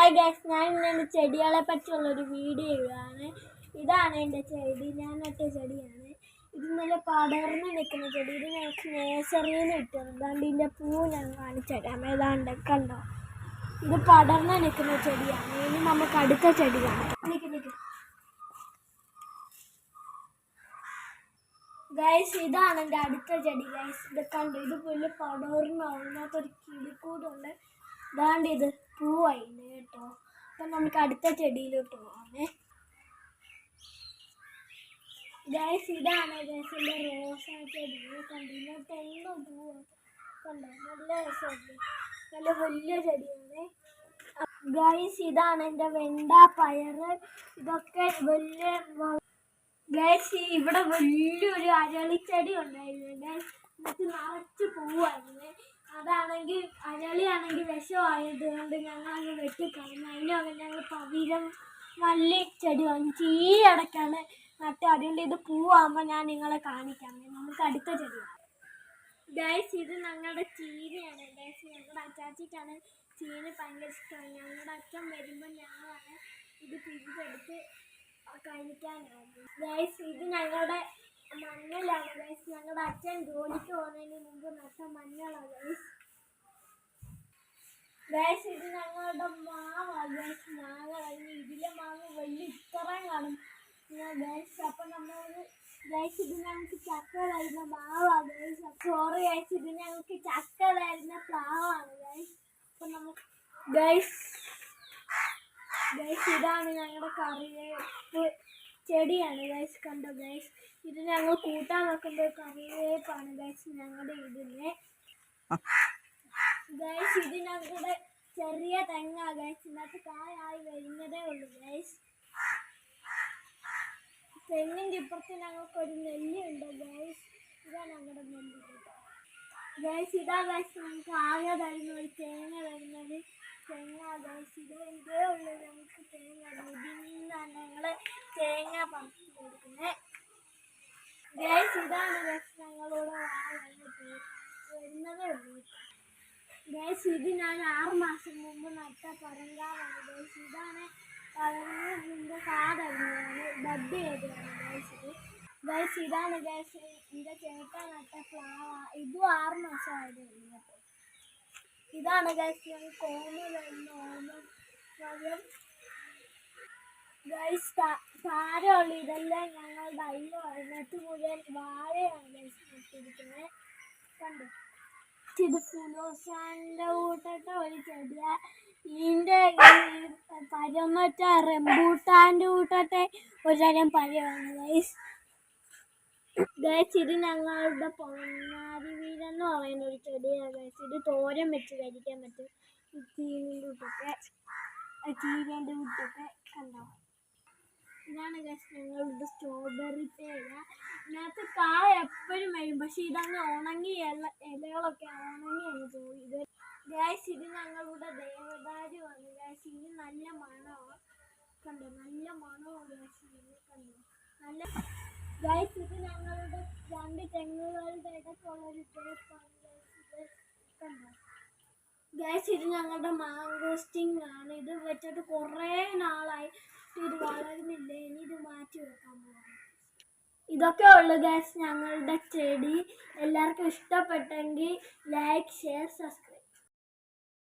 Hi guys, ഞാൻ ഇന്ന് ചെടികളെ പറ്റിയുള്ളൊരു വീഡിയോ ഇടുകയാണ്. ഇതാണ് എൻ്റെ ചെടി, ഞാൻ നട്ട ചെടിയാണ്. ഇത് നല്ല പടർന്ന് നിൽക്കുന്ന ചെടി. ഇത് ഞങ്ങൾക്ക് നേഴ്സറിയിൽ നിന്ന് കിട്ടുന്നത്. ഇതിൻ്റെ പൂ ഞാൻ കാണിച്ചു തരാം. ഏതാണ്ട് കണ്ടോ, ഇത് പടർന്ന് നിൽക്കുന്ന ചെടിയാണ്. ഇനി നമുക്ക് അടുത്ത ചെടി കാണാം. ഗൈസ്, ഇതാണ് എൻ്റെ അടുത്ത ചെടി. ഗൈസ്, ഇത് കണ്ടു, ഇത് പുല്ല് പടർന്നു. അതിനകത്തൊരു കിളിക്കൂടുണ്ട്. ഇതാണ്ട് ഇത് പൂവായില്ലേ കേട്ടോ. അപ്പം നമുക്ക് അടുത്ത ചെടിയിലോട്ട് പോകാമേ. ഗൈസ്, ഇതാണ് ഗൈസ് എൻ്റെ റോസാ ചെടി. കണ്ടു, ഇതിനകത്ത് എന്തോ പൂവാണ്. കണ്ടോ, നല്ല രസമുണ്ട്. നല്ല വലിയ ചെടിയാണ്. ഗൈസ്, ഇതാണ് എൻ്റെ വെണ്ട, പയറ്. ഇതൊക്കെ വലിയ. ഗൈസ്, ഇവിടെ വലിയൊരു അരളിച്ചെടി ഉണ്ടായിരുന്നു. ഗൈസ്, എന്നിട്ട് നിറച്ച് പൂവായിരുന്നു. അതാണെങ്കിൽ അരളിയാണെങ്കിൽ വിഷമായതുകൊണ്ട് ഞങ്ങൾ അങ്ങ് വെട്ടിക്കളഞ്ഞു. അതിനൊക്കെ ഞങ്ങൾ പവിഴം വള്ളി ചെടി വാങ്ങിച്ച് ഈ ഇടയ്ക്കാണ് നട്ട്. അതുകൊണ്ട് ഇത് പൂവാകുമ്പോൾ ഞാൻ നിങ്ങളെ കാണിക്കാം. നമുക്ക് അടുത്ത ചെടി. ഗൈസ്, ഇത് ഞങ്ങളുടെ ചീനിയാണ്. ഗൈസ്, ഞങ്ങളുടെ അച്ചാച്ചിക്കാണ് ചീനി ഭയങ്കര ഇഷ്ടമാണ്. ഞങ്ങളുടെ അച്ഛൻ വരുമ്പോൾ ഞങ്ങളാണ് ഇത് പിരിച്ചെടുത്ത് കഴിക്കാനാണ്. ഗൈസ്, ഇത് ഞങ്ങളുടെ മഞ്ഞളാണ്. ഗൈസ്, ഞങ്ങളുടെ അച്ഛൻ ജോലിക്ക് പോകുന്നതിന് മുമ്പ് നട്ട മഞ്ഞളാണ്. ഗൈസ്, ഇത് ഞങ്ങളുടെ മാവാണ്. ഗൈസ്, മാങ്ങ കഴിഞ്ഞ് ഇതിലെ മാങ്ങ വലിയ ഇത്രയും കാണും. ഗൈസ്, അപ്പം നമ്മൾ ഗൈസ്, ഇത് ഞങ്ങൾക്ക് ചക്ക തരുന്ന മാവാണ്. ഗൈസ്, സോറി ഗൈസ്, ഇത് ഞങ്ങൾക്ക് ചക്ക തരുന്ന പ്ലാവാണ്. ഗൈസ്, അപ്പം നമുക്ക് ഗൈസ്, ഇതാണ് ഞങ്ങളുടെ കറിവേപ്പ് ചെടിയാണ്. ഗൈസ്, കണ്ടോ ഗൈസ്, ഇത് ഞങ്ങൾ കൂട്ടാൻ വെക്കുമ്പോൾ കറിവേപ്പാണ്. ഗൈസ്, ഞങ്ങളുടെ ഇതിന് ഗൈസ്, ഇത് ഞങ്ങളുടെ ചെറിയ തെങ്ങ. ഗൈസ്, ഇതിനകത്ത് കായായി വരുന്നതേ ഉള്ളൂ. ഗൈസ്, തെങ്ങിൻ്റെ ഇപ്പുറത്ത് ഞങ്ങൾക്കൊരു നെല്ലുണ്ട്. ഗൈസ്, ഇതാ ഞങ്ങളുടെ നെല്ല്. ഗൈസ്, ഇതാ ഗൈസ്, നമുക്ക് ആകെ തരുന്ന ഒരു തേങ്ങ തരുന്നത് തേങ്ങ. ഗൈസ്, ഇതേ ഉള്ളൂ നമുക്ക് തേങ്ങ. ഇതിന്നാണ് ഞങ്ങൾ തേങ്ങ പറിച്ചു കൊടുക്കുന്നത്. ഗൈസ്, ഇതാണ് ഗൈസ് ഞങ്ങളോട് വരുന്നതേ ഉള്ളൂ. ഗൈസ്, ഇത് ഞാൻ 6 മാസം മുമ്പ് നട്ട പറങ്കാവാണ്. ഗൈസ്, ഇതാണ് പറങ്ങിൻ്റെ കാതറിഞ്ഞതാണ്, ബഡ് ചെയ്തതാണ്. ഗൈസ്, ഇതാണ് ഗൈസ് എൻ്റെ ചേട്ടൻ നട്ട ഫ്ലവർ. ഇതും 6 മാസമായത് ഉള്ളൂ. ഇതാണ് ഗൈസ് ഞങ്ങൾ കോമ. ഗൈസ്, താരമുള്ള ഇതെല്ലാം ഞങ്ങളുടെ അയ്യ വന്നിട്ട് മുഴുവൻ വാഴയാണ് ഗൈസ് നട്ടിരിക്കുന്നത്. കണ്ടു, ഇത് ഫുലോസാൻ്റെ കൂട്ടത്തെ ഒരു ചെടിയ. ഇതിൻ്റെ പഴം വെച്ചാൽ റംബൂട്ടാൻ്റെ കൂട്ടത്തെ ഒരുതരം പഴമാണ്. ഗൈസ്, ഇത് ഞങ്ങളുടെ പൊന്നാരി വീരെന്ന് പറയുന്ന ഒരു ചെടിയാണ്. ഗൈസ്, ഇത് തോരൻ വെച്ച് കഴിക്കാൻ പറ്റും. ചീരേൻ്റെ കൂട്ടൊക്കെ കണ്ടോ. ഇതാണ് ഗൈസ് ഞങ്ങളുടെ സ്ട്രോബെറി തേയില. ഇതിനകത്ത് കായ എപ്പോഴും വരും, പക്ഷെ ഇതങ്ങ് ഉണങ്ങി ഇലകളൊക്കെ ഉണങ്ങി അങ്ങ് പോയി. ഗൈസ്, ഇത് ഞങ്ങളുടെ ദേവദാരുവാണ്. ഗൈസ്, ഇത് നല്ല മണമാണ്. കണ്ടോ, നല്ല മണമാണ്. ഗൈസ്, കണ്ടോ, നല്ല. ഗൈസ്, ഇത് ഞങ്ങളുടെ 2 തെങ്ങുകളുടെ ഇടയ്ക്കുള്ളൊരു തേപ്പാണ്. കണ്ടോ ഗൈസ്, ഇത് ഞങ്ങളുടെ മാംഗോസ്റ്റിംഗ് ആണ്. ഇത് വെച്ചിട്ട് കുറേ നാളായി. ഇത് വളരുന്നില്ല. ഇനി ഇത് മാറ്റി വെക്കാൻ പോകും. ഇതൊക്കെ ഉള്ളു ഗൈസ് ഞങ്ങളുടെ ചെടി. എല്ലാവർക്കും ഇഷ്ടപ്പെട്ടെങ്കിൽ ലൈക്ക്, ഷെയർ, സബ്സ്ക്രൈബ്.